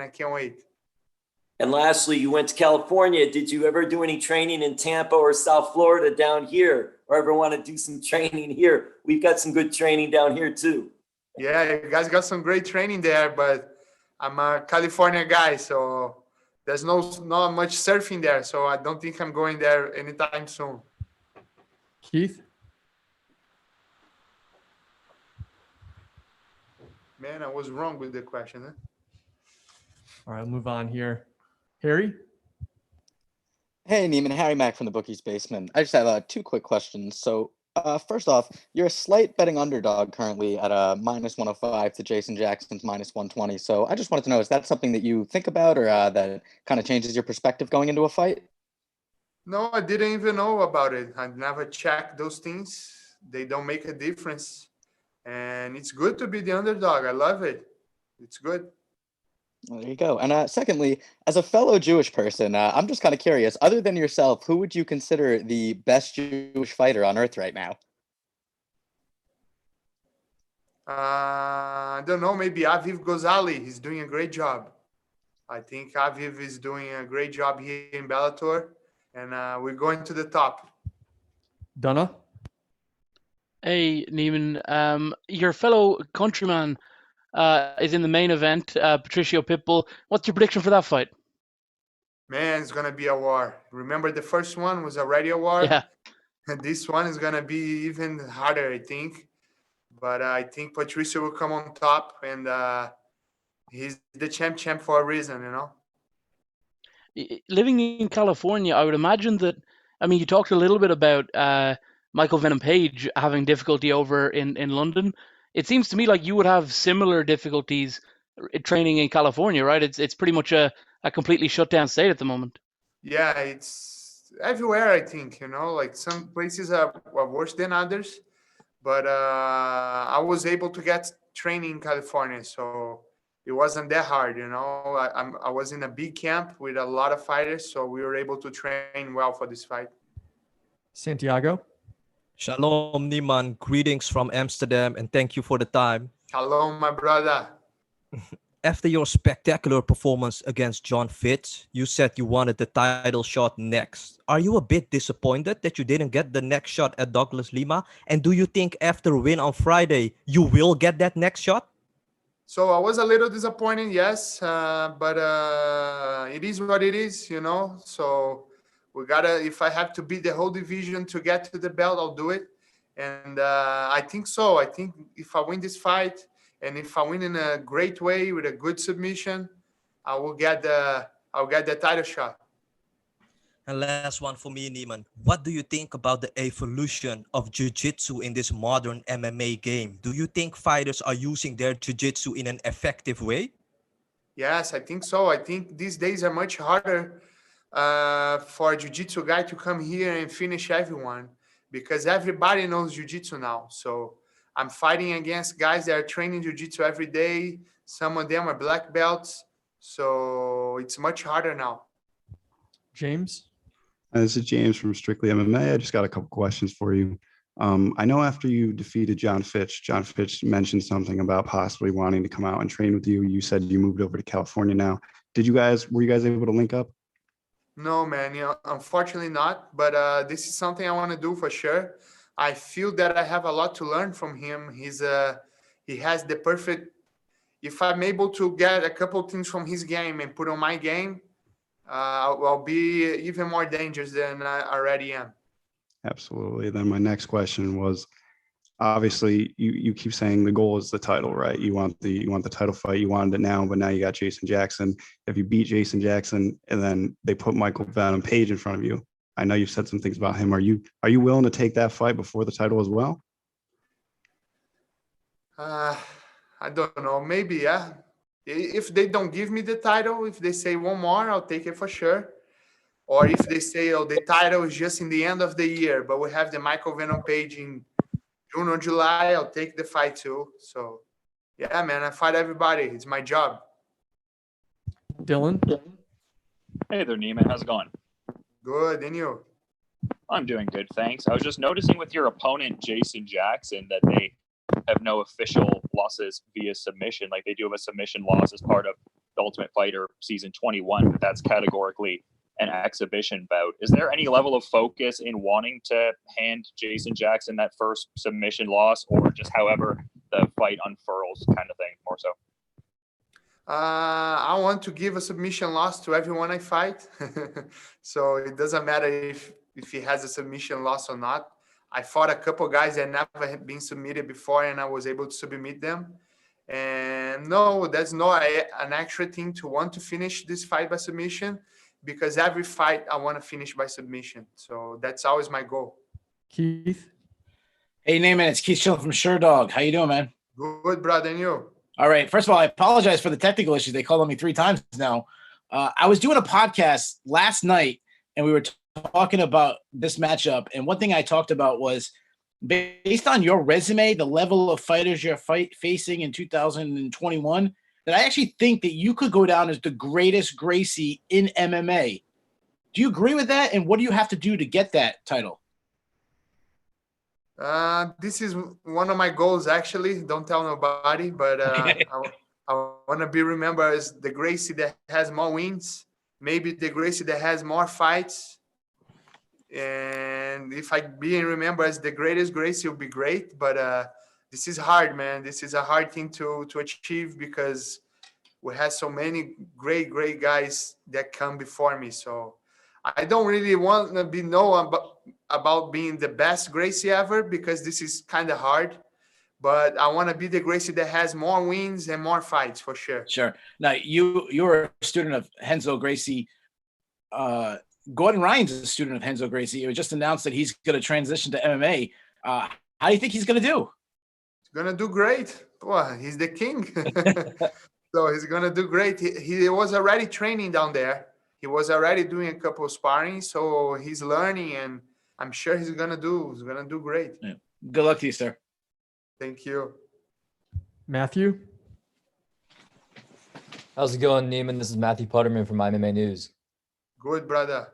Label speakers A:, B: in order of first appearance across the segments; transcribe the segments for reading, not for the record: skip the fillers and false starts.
A: I can't wait.
B: And lastly, you went to California. Did you ever do any training in Tampa or South Florida down here, or ever want to do some training here? We've got some good training down here too.
A: Yeah, you guys got some great training there, but I'm a California guy, so there's not much surfing there. So I don't think I'm going there anytime soon.
C: Keith?
A: Man, I was wrong with the question. Huh?
C: All right, I'll move on here. Harry?
D: Hey, Neiman, Harry Mack from the Bookie's Basement. I just have 2 quick questions. So, first off, you're a slight betting underdog currently at minus 105 to Jason Jackson's minus 120. So I just wanted to know, is that something that you think about or that kind of changes your perspective going into a fight?
A: No, I didn't even know about it. I never checked those things. They don't make a difference. And it's good to be the underdog. I love it. It's good.
D: Well, there you go. And secondly, as a fellow Jewish person, I'm just kind of curious, other than yourself, who would you consider the best Jewish fighter on earth right now?
A: I don't know. Maybe Aviv Gozali. He's doing a great job. I think Aviv is doing a great job here in Bellator. And we're going to the top.
C: Donna?
E: Hey, Neiman. Your fellow countryman is in the main event, Patricio Pitbull. What's your prediction for that fight?
A: Man, it's going to be a war. Remember the first one was already a war?
E: Yeah.
A: And this one is going to be even harder, I think. But I think Patricio will come on top, and he's the champ for a reason, you know?
E: Living in California, I would imagine that, I mean, you talked a little bit about Michael Venom Page having difficulty over in London. It seems to me like you would have similar difficulties training in California, right? It's pretty much a completely shut down state at the moment.
A: Yeah, it's everywhere, I think, you know, like some places are worse than others. But I was able to get training in California, so it wasn't that hard, you know. I was in a big camp with a lot of fighters, so we were able to train well for this fight.
C: Santiago?
F: Shalom, Neiman. Greetings from Amsterdam, and thank you for the time.
A: Hello, my brother.
F: After your spectacular performance against Jon Fitz, you said you wanted the title shot next. Are you a bit disappointed that you didn't get the next shot at Douglas Lima? And do you think after a win on Friday, you will get that next shot?
A: So I was a little disappointed, yes, but it is what it is, you know. So we gotta, if I have to beat the whole division to get to the belt, I'll do it. And I think so. I think if I win this fight, and if I win in a great way with a good submission, I'll get the title shot.
F: And last one for me, Neiman. What do you think about the evolution of jiu-jitsu in this modern MMA game? Do you think fighters are using their jiu-jitsu in an effective way?
A: Yes, I think so. I think these days are much harder for a jiu-jitsu guy to come here and finish everyone because everybody knows jiu-jitsu now. So I'm fighting against guys that are training jiu-jitsu every day. Some of them are black belts. So it's much harder now.
C: James?
G: This is James from Strictly MMA. I just got a couple questions for you. I know after you defeated Jon Fitch mentioned something about possibly wanting to come out and train with you. You said you moved over to California now. Were you guys able to link up?
A: No, man, you know, unfortunately not. But this is something I want to do for sure. I feel that I have a lot to learn from him. He has the perfect. If I'm able to get a couple things from his game and put on my game, I'll be even more dangerous than I already am.
G: Absolutely. Then my next question was, obviously, you keep saying the goal is the title, right? You want the title fight. You wanted it now, but now you got Jason Jackson. If you beat Jason Jackson and then they put Michael Venom Page in front of you, I know you've said some things about him. Are you willing to take that fight before the title as well?
A: I don't know. Maybe, yeah. If they don't give me the title, if they say one more, I'll take it for sure. Or if they say, oh, the title is just in the end of the year, but we have the Michael Venom Page in June or July, I'll take the fight too. So, yeah, man, I fight everybody. It's my job.
C: Dylan?
H: Hey there, Neiman. How's it going?
A: Good. And you?
H: I'm doing good, thanks. I was just noticing with your opponent, Jason Jackson, that they have no official losses via submission. Like they do have a submission loss as part of Ultimate Fighter season 21, but that's categorically an exhibition bout. Is there any level of focus in wanting to hand Jason Jackson that first submission loss, or just however the fight unfurls kind of thing, more so?
A: I want to give a submission loss to everyone I fight. So it doesn't matter if he has a submission loss or not. I fought a couple guys that never had been submitted before, and I was able to submit them. And no, there's no an extra thing to want to finish this fight by submission, because every fight I want to finish by submission. So that's always my goal.
C: Keith.
I: Hey, Neiman, it's Keith Chill from Sure Dog. How you doing, man?
A: Good, brother, and you?
I: All right. First of all, I apologize for the technical issues. They called on me 3 times now. I was doing a podcast last night, and we were talking about this matchup. And one thing I talked about was, based on your resume, the level of fighters you're facing in 2021, that I actually think that you could go down as the greatest Gracie in MMA. Do you agree with that? And what do you have to do to get that title?
A: This is one of my goals, actually. Don't tell nobody, but I want to be remembered as the Gracie that has more wins, maybe the Gracie that has more fights. And if I being remembered as the greatest Gracie, it would be great. But this is hard, man. This is a hard thing to achieve, because we have so many great guys that come before me. So I don't really want to be known about being the best Gracie ever, because this is kind of hard. But I want to be the Gracie that has more wins and more fights, for sure.
I: Sure. Now, you're a student of Renzo Gracie. Gordon Ryan's a student of Renzo Gracie. It was just announced that he's going to transition to MMA. How do you think he's going to do?
A: He's going to do great. Well, he's the king. So he's going to do great. He was already training down there. He was already doing a couple of sparring. So he's learning, and I'm sure he's going to do great.
I: Yeah. Good luck to you, sir.
A: Thank you.
C: Matthew.
J: How's it going, Neiman? This is Matthew Putterman from MMA News.
A: Good, brother.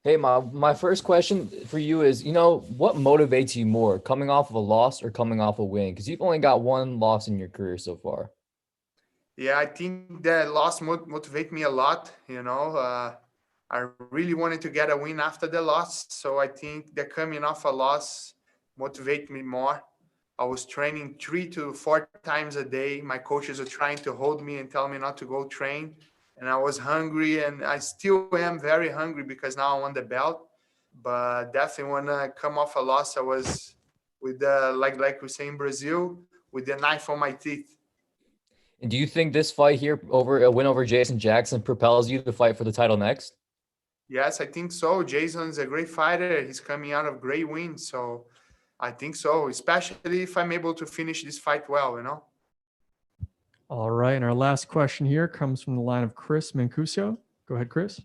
J: Hey, my first question for you is, what motivates you more, coming off of a loss or coming off a win? Because you've only got one loss in your career so far.
A: Yeah, I think that loss motivate me a lot. I really wanted to get a win after the loss. So I think that coming off a loss motivate me more. I was training 3 to 4 times a day. My coaches are trying to hold me and tell me not to go train. And I was hungry, and I still am very hungry, because now I won the belt. But definitely when I come off a loss, I was with like we say in Brazil, with the knife on my teeth.
J: And do you think this fight here, over a win over Jason Jackson, propels you to fight for the title next?
A: Yes, I think so. Jason's a great fighter. He's coming out of great wins. So I think so, especially if I'm able to finish this fight well,
C: All right. And our last question here comes from the line of Chris Mancuso. Go ahead, Chris.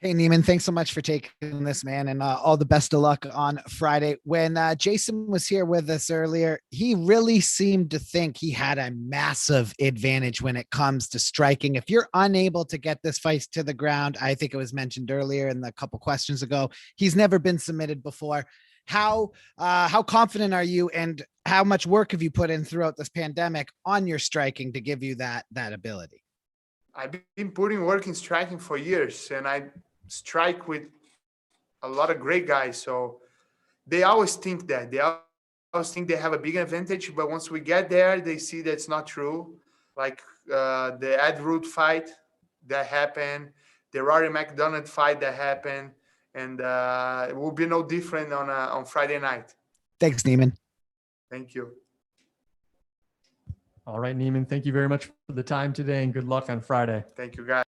K: Hey, Neiman, thanks so much for taking this, man, and all the best of luck on Friday. When Jason was here with us earlier, he really seemed to think he had a massive advantage when it comes to striking. If you're unable to get this fight to the ground, I think it was mentioned earlier in the couple questions ago, he's never been submitted before. How confident are you, and how much work have you put in throughout this pandemic on your striking to give you that ability?
A: I've been putting work in striking for years, and I strike with a lot of great guys. So they always think that. They always think they have a big advantage, but once we get there, they see that's not true. Like the Ed Root fight that happened, the Rory McDonald fight that happened, and it will be no different on Friday night.
K: Thanks, Neiman.
A: Thank you.
C: All right, Neiman, thank you very much for the time today, and good luck on Friday.
A: Thank you, guys.